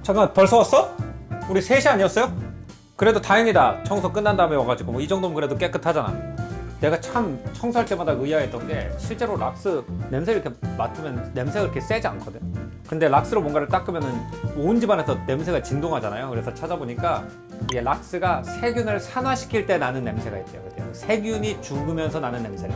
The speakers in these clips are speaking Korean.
잠깐 벌써 왔어? 우리 3시 아니었어요? 그래도 다행이다. 청소 끝난 다음에 와가지고 뭐 이 정도면 그래도 깨끗하잖아. 내가 참 청소할 때마다 의아했던 게 실제로 락스 냄새 이렇게 맡으면 냄새가 그렇게 세지 않거든. 근데 락스로 뭔가를 닦으면은 온 집안에서 냄새가 진동하잖아요. 그래서 찾아보니까 이게 락스가 세균을 산화시킬 때 나는 냄새가 있대요. 세균이 죽으면서 나는 냄새래.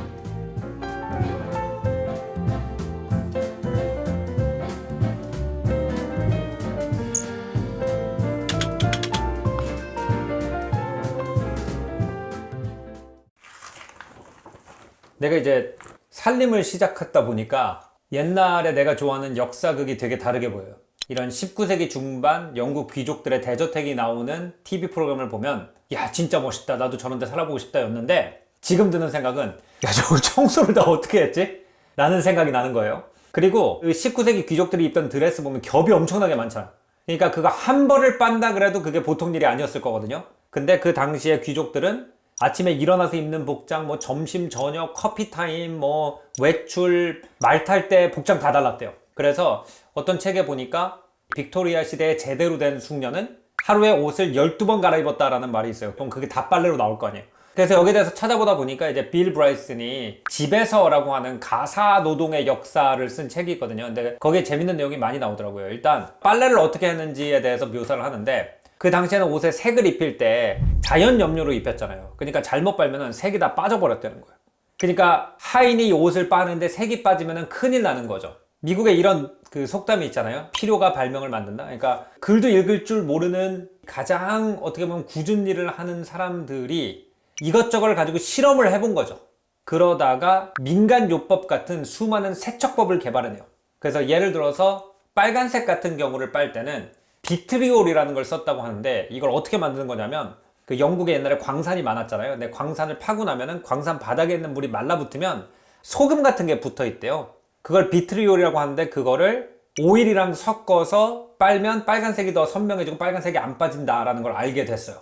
내가 이제 살림을 시작했다 보니까 옛날에 내가 좋아하는 역사극이 되게 다르게 보여요. 이런 19세기 중반 영국 귀족들의 대저택이 나오는 TV 프로그램을 보면 야 진짜 멋있다, 나도 저런 데 살아보고 싶다 였는데, 지금 드는 생각은 야 저거 청소를 다 어떻게 했지? 라는 생각이 나는 거예요. 그리고 19세기 귀족들이 입던 드레스 보면 겹이 엄청나게 많잖아. 그러니까 그거 한 벌을 빤다 그래도 그게 보통 일이 아니었을 거거든요. 근데 그 당시에 귀족들은 아침에 일어나서 입는 복장, 뭐 점심, 저녁, 커피 타임, 뭐 외출, 말 탈 때 복장 다 달랐대요. 그래서 어떤 책에 보니까 빅토리아 시대에 제대로 된 숙녀는 하루에 옷을 12번 갈아입었다라는 말이 있어요. 그럼 그게 다 빨래로 나올 거 아니에요. 그래서 여기에 대해서 찾아보다 보니까 이제 빌 브라이슨이 집에서라고 하는 가사 노동의 역사를 쓴 책이 있거든요. 근데 거기에 재밌는 내용이 많이 나오더라고요. 일단 빨래를 어떻게 했는지에 대해서 묘사를 하는데, 그 당시에는 옷에 색을 입힐 때 자연 염료로 입혔잖아요. 그러니까 잘못 빨면은 색이 다 빠져버렸다는 거예요. 그러니까 하인이 옷을 빠는데 색이 빠지면은 큰일 나는 거죠. 미국에 이런 그 속담이 있잖아요. 필요가 발명을 만든다. 그러니까 글도 읽을 줄 모르는 가장 어떻게 보면 굳은 일을 하는 사람들이 이것저것을 가지고 실험을 해본 거죠. 그러다가 민간요법 같은 수많은 세척법을 개발해내요. 그래서 예를 들어서 빨간색 같은 경우를 빨 때는 비트리올이라는 걸 썼다고 하는데, 이걸 어떻게 만드는 거냐면 그 영국에 옛날에 광산이 많았잖아요. 근데 광산을 파고 나면은 광산 바닥에 있는 물이 말라붙으면 소금 같은 게 붙어 있대요. 그걸 비트리올이라고 하는데, 그거를 오일이랑 섞어서 빨면 빨간색이 더 선명해지고 빨간색이 안 빠진다라는 걸 알게 됐어요.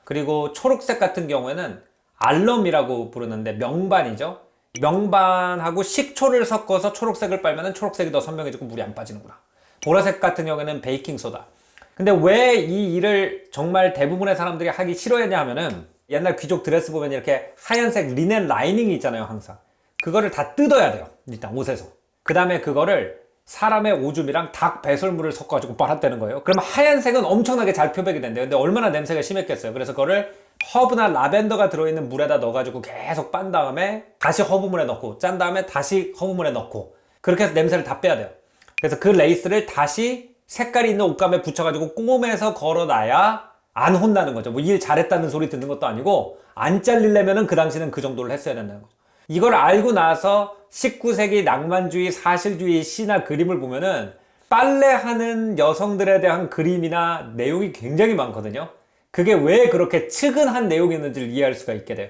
그리고 초록색 같은 경우에는 알럼이라고 부르는데 명반이죠. 명반하고 식초를 섞어서 초록색을 빨면은 초록색이 더 선명해지고 물이 안 빠지는구나. 보라색 같은 경우에는 베이킹소다. 근데 왜 이 일을 정말 대부분의 사람들이 하기 싫어했냐 하면은, 옛날 귀족 드레스 보면 이렇게 하얀색 리넨 라이닝이 있잖아요, 항상. 그거를 다 뜯어야 돼요, 일단 옷에서. 그 다음에 그거를 사람의 오줌이랑 닭 배설물을 섞어가지고 빨았다는 거예요. 그럼 하얀색은 엄청나게 잘 표백이 된대요. 근데 얼마나 냄새가 심했겠어요. 그래서 그거를 허브나 라벤더가 들어있는 물에다 넣어가지고 계속 빤 다음에 다시 허브물에 넣고, 짠 다음에 다시 허브물에 넣고, 그렇게 해서 냄새를 다 빼야 돼요. 그래서 그 레이스를 다시 색깔이 있는 옷감에 붙여가지고 꿰매서 걸어놔야 안 혼나는 거죠. 뭐 일 잘했다는 소리 듣는 것도 아니고, 안 잘리려면은 그 당시는 그 정도를 했어야 된다는 거죠. 이걸 알고 나서 19세기 낭만주의, 사실주의 시나 그림을 보면은 빨래하는 여성들에 대한 그림이나 내용이 굉장히 많거든요. 그게 왜 그렇게 측은한 내용이 있는지를 이해할 수가 있게 돼요.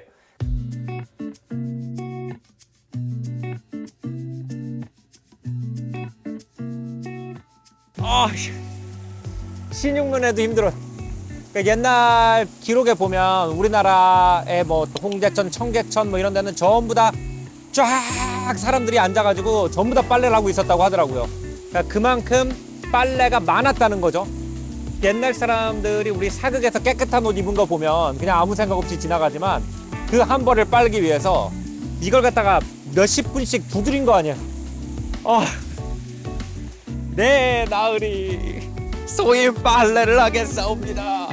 신육는 해도 힘들어. 그러니까 옛날 기록에 보면 우리나라의 뭐 홍제천, 청계천 뭐 이런 데는 전부 다 쫙 사람들이 앉아가지고 전부 다 빨래를 하고 있었다고 하더라고요. 그러니까 그만큼 빨래가 많았다는 거죠. 옛날 사람들이 우리 사극에서 깨끗한 옷 입은 거 보면 그냥 아무 생각 없이 지나가지만, 그 한 벌을 빨기 위해서 이걸 갖다가 몇십 분씩 두드린 거 아니야. 네, 나으리 소위 빨래를 하겠사옵니다.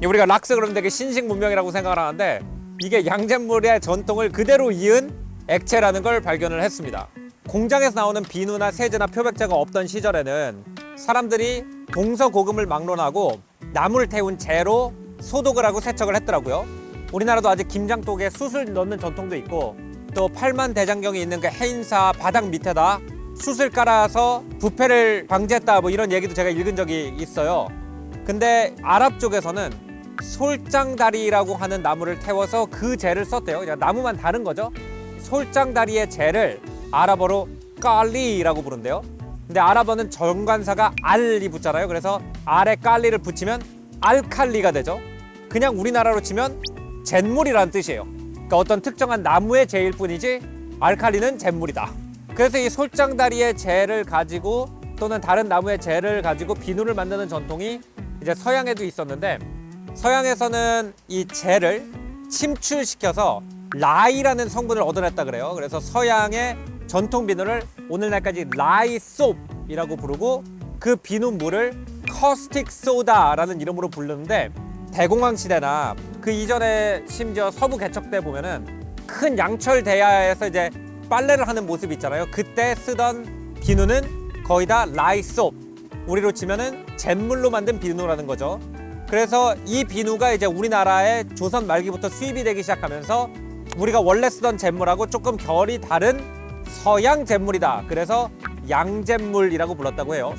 우리가 락스 그러면 되게 신식 문명이라고 생각을 하는데, 이게 양잿물의 전통을 그대로 이은 액체라는 걸 발견을 했습니다. 공장에서 나오는 비누나 세제나 표백제가 없던 시절에는 사람들이 동서고금을 막론하고 나무를 태운 재로 소독을 하고 세척을 했더라고요. 우리나라도 아직 김장독에 숯을 넣는 전통도 있고, 또 팔만대장경이 있는 그 해인사 바닥 밑에다 숯을 깔아서 부패를 방지했다, 뭐 이런 얘기도 제가 읽은 적이 있어요. 근데 아랍 쪽에서는 솔장다리라고 하는 나무를 태워서 그 재를 썼대요. 그냥 나무만 다른 거죠. 솔장다리의 재를 아랍어로 깔리라고 부른대요. 근데 아랍어는 정관사가 알이 붙잖아요. 그래서 알에 깔리를 붙이면 알칼리가 되죠. 그냥 우리나라로 치면 잿물이라는 뜻이에요. 그러니까 어떤 특정한 나무의 재일 뿐이지 알칼리는 잿물이다. 그래서 이 솔장다리의 재를 가지고 또는 다른 나무의 재를 가지고 비누를 만드는 전통이 이제 서양에도 있었는데, 서양에서는 이 재를 침출시켜서 라이라는 성분을 얻어냈다 그래요. 그래서 서양의 전통 비누를 오늘날까지 라이소프이라고 부르고, 그 비눗물을 커스틱 소다라는 이름으로 부르는데, 대공황 시대나 그 이전에 심지어 서부 개척 때 보면은 큰 양철 대야에서 이제 빨래를 하는 모습이 있잖아요. 그때 쓰던 비누는 거의 다 라이소프, 우리로 치면은 잿물로 만든 비누라는 거죠. 그래서 이 비누가 이제 우리나라에 조선 말기부터 수입이 되기 시작하면서 우리가 원래 쓰던 잿물하고 조금 결이 다른 서양 잿물이다. 그래서 양잿물이라고 불렀다고 해요.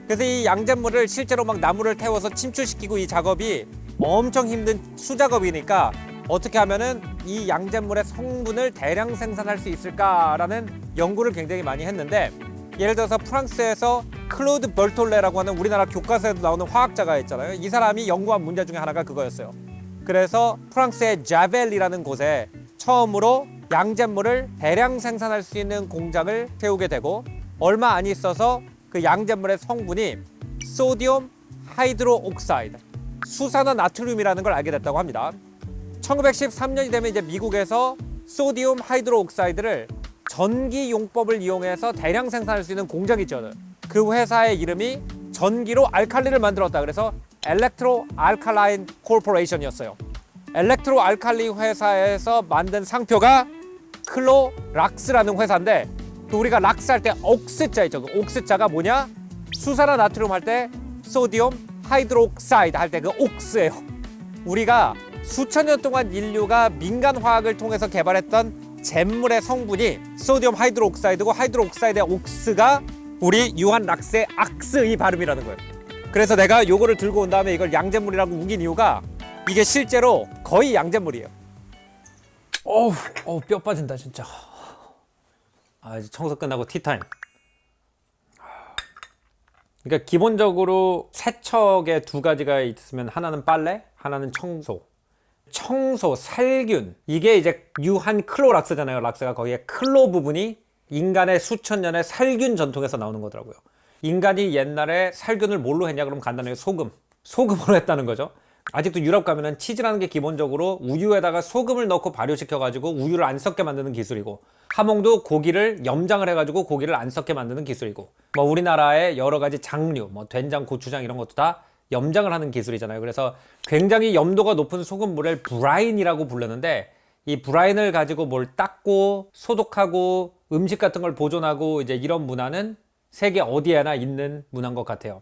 그래서 이 양잿물을 실제로 막 나무를 태워서 침출시키고, 이 작업이 엄청 힘든 수작업이니까 어떻게 하면은 이 양잿물의 성분을 대량 생산할 수 있을까라는 연구를 굉장히 많이 했는데, 예를 들어서 프랑스에서 클로드 벌톨레라고 하는 우리나라 교과서에도 나오는 화학자가 있잖아요. 이 사람이 연구한 문제 중에 하나가 그거였어요. 그래서 프랑스의 자벨이라는 곳에 처음으로 양잿물을 대량 생산할 수 있는 공장을 세우게 되고, 얼마 안 있어서 그 양잿물의 성분이 소디움 하이드로옥사이드, 수산화 나트륨이라는 걸 알게 됐다고 합니다. 1913년이 되면 이제 미국에서 소디움 하이드로옥사이드를 전기 용법을 이용해서 대량 생산할 수 있는 공장이 있죠. 그 회사의 이름이 전기로 알칼리를 만들었다. 그래서 엘렉트로 알칼라인 코퍼레이션이었어요. 엘렉트로 알칼리 회사에서 만든 상표가 클로락스라는 회사인데, 또 우리가 락스 할 때 옥스자 있죠. 그 옥스자가 뭐냐? 수산화 나트륨 할 때 소디움 하이드로옥사이드 할 때 그 옥스예요. 우리가 수천 년 동안 인류가 민간 화학을 통해서 개발했던 잿물의 성분이 소디움 하이드로옥사이드고, 하이드로옥사이드의 옥스가 우리 유한 락스의 악스, 이 발음이라는 거예요. 그래서 내가 요거를 들고 온 다음에 이걸 양잿물이라고 우긴 이유가, 이게 실제로 거의 양잿물이에요. 어우 뼈 빠진다 진짜. 이제 청소 끝나고 티타임. 그러니까 기본적으로 세척에 두 가지가 있으면, 하나는 빨래, 하나는 청소. 청소, 살균, 이게 이제 유한 클로락스잖아요. 락스가 거기에 클로 부분이 인간의 수천 년의 살균 전통에서 나오는 거더라고요. 인간이 옛날에 살균을 뭘로 했냐 그러면 간단하게 소금으로 했다는 거죠. 아직도 유럽 가면은 치즈라는 게 기본적으로 우유에다가 소금을 넣고 발효시켜 가지고 우유를 안 섞게 만드는 기술이고, 하몽도 고기를 염장을 해가지고 고기를 안 섞게 만드는 기술이고, 뭐 우리나라의 여러 가지 장류, 뭐 된장, 고추장 이런 것도 다 염장을 하는 기술이잖아요. 그래서 굉장히 염도가 높은 소금물을 브라인이라고 부르는데, 이 브라인을 가지고 뭘 닦고 소독하고 음식 같은 걸 보존하고, 이제 이런 문화는 세계 어디에나 있는 문화인 것 같아요.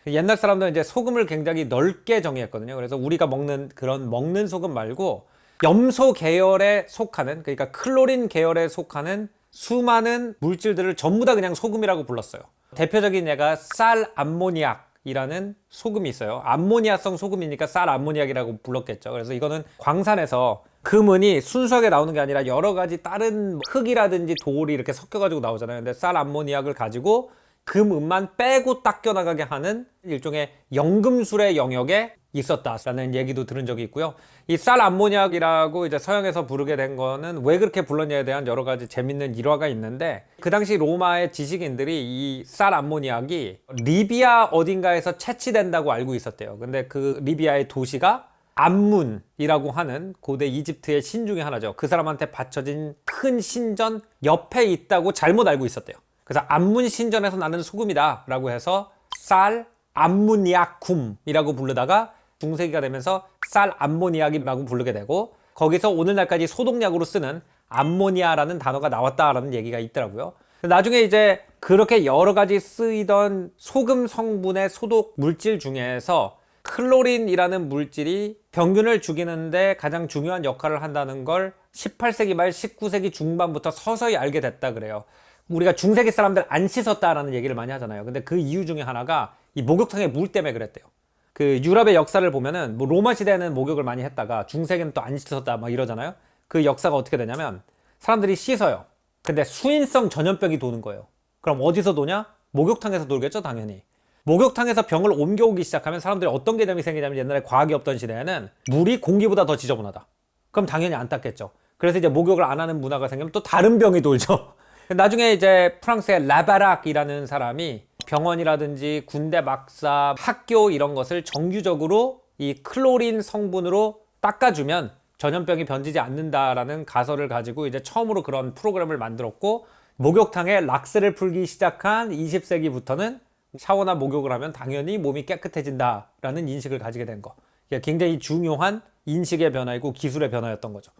옛날 사람들은 이제 소금을 굉장히 넓게 정의했거든요. 그래서 우리가 먹는 그런 먹는 소금 말고 염소 계열에 속하는, 그러니까 클로린 계열에 속하는 수많은 물질들을 전부 다 그냥 소금이라고 불렀어요. 대표적인 예가 쌀 암모니악이라는 소금이 있어요. 암모니아성 소금이니까 쌀 암모니악이라고 불렀겠죠. 그래서 이거는 광산에서 금은이 순수하게 나오는 게 아니라 여러 가지 다른 흙이라든지 돌이 이렇게 섞여가지고 나오잖아요. 근데 쌀 암모니악을 가지고 금은만 빼고 닦여 나가게 하는 일종의 연금술의 영역에 있었다라는 얘기도 들은 적이 있고요. 이 쌀 암모니악이라고 이제 서양에서 부르게 된 거는 왜 그렇게 불렀냐에 대한 여러 가지 재밌는 일화가 있는데, 그 당시 로마의 지식인들이 이 쌀 암모니악이 리비아 어딘가에서 채취된다고 알고 있었대요. 근데 그 리비아의 도시가 암문이라고 하는 고대 이집트의 신 중에 하나죠. 그 사람한테 바쳐진 큰 신전 옆에 있다고 잘못 알고 있었대요. 그래서 암문 신전에서 나는 소금이다 라고 해서 쌀 암모니아쿰이라고 부르다가 중세기가 되면서 쌀 암모니악이라고 부르게 되고, 거기서 오늘날까지 소독약으로 쓰는 암모니아라는 단어가 나왔다라는 얘기가 있더라고요. 나중에 이제 그렇게 여러 가지 쓰이던 소금 성분의 소독 물질 중에서 클로린이라는 물질이 병균을 죽이는데 가장 중요한 역할을 한다는 걸 18세기 말 19세기 중반부터 서서히 알게 됐다 그래요. 우리가 중세기 사람들 안 씻었다라는 얘기를 많이 하잖아요. 근데 그 이유 중에 하나가 이 목욕탕의 물 때문에 그랬대요. 그 유럽의 역사를 보면은 뭐 로마 시대에는 목욕을 많이 했다가 중세기는 또 안 씻었다 막 이러잖아요. 그 역사가 어떻게 되냐면, 사람들이 씻어요. 근데 수인성 전염병이 도는 거예요. 그럼 어디서 도냐? 목욕탕에서 돌겠죠, 당연히. 목욕탕에서 병을 옮겨오기 시작하면 사람들이 어떤 개념이 생기냐면, 옛날에 과학이 없던 시대에는 물이 공기보다 더 지저분하다. 그럼 당연히 안 닦겠죠. 그래서 이제 목욕을 안 하는 문화가 생기면 또 다른 병이 돌죠. 나중에 이제 프랑스의 라바락이라는 사람이 병원이라든지 군대 막사, 학교 이런 것을 정규적으로 이 클로린 성분으로 닦아주면 전염병이 번지지 않는다라는 가설을 가지고 이제 처음으로 그런 프로그램을 만들었고, 목욕탕에 락스를 풀기 시작한 20세기부터는 샤워나 목욕을 하면 당연히 몸이 깨끗해진다라는 인식을 가지게 된 거. 이게 굉장히 중요한 인식의 변화이고 기술의 변화였던 거죠.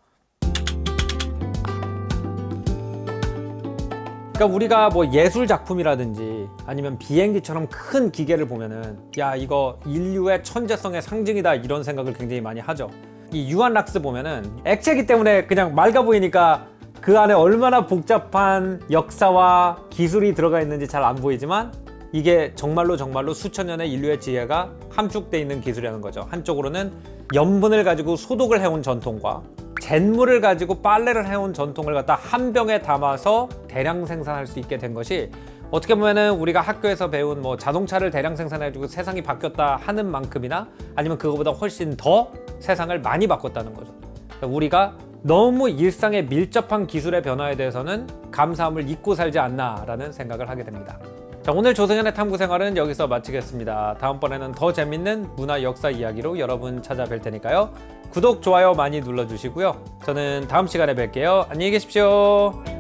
그러니까 우리가 뭐 예술 작품이라든지 아니면 비행기처럼 큰 기계를 보면은 야, 이거 인류의 천재성의 상징이다 이런 생각을 굉장히 많이 하죠. 이 유한락스 보면은 액체이기 때문에 그냥 맑아 보이니까 그 안에 얼마나 복잡한 역사와 기술이 들어가 있는지 잘 안 보이지만, 이게 정말로 수천 년의 인류의 지혜가 함축되어 있는 기술이라는 거죠. 한쪽으로는 염분을 가지고 소독을 해온 전통과 잿물을 가지고 빨래를 해온 전통을 갖다 한 병에 담아서 대량 생산할 수 있게 된 것이, 어떻게 보면은 우리가 학교에서 배운 뭐 자동차를 대량 생산해가지고 세상이 바뀌었다 하는 만큼이나 아니면 그거보다 훨씬 더 세상을 많이 바꿨다는 거죠. 우리가 너무 일상에 밀접한 기술의 변화에 대해서는 감사함을 잊고 살지 않나라는 생각을 하게 됩니다. 자, 오늘 조승현의 탐구 생활은 여기서 마치겠습니다. 다음번에는 더 재밌는 문화 역사 이야기로 여러분 찾아뵐 테니까요. 구독, 좋아요 많이 눌러주시고요. 저는 다음 시간에 뵐게요. 안녕히 계십시오.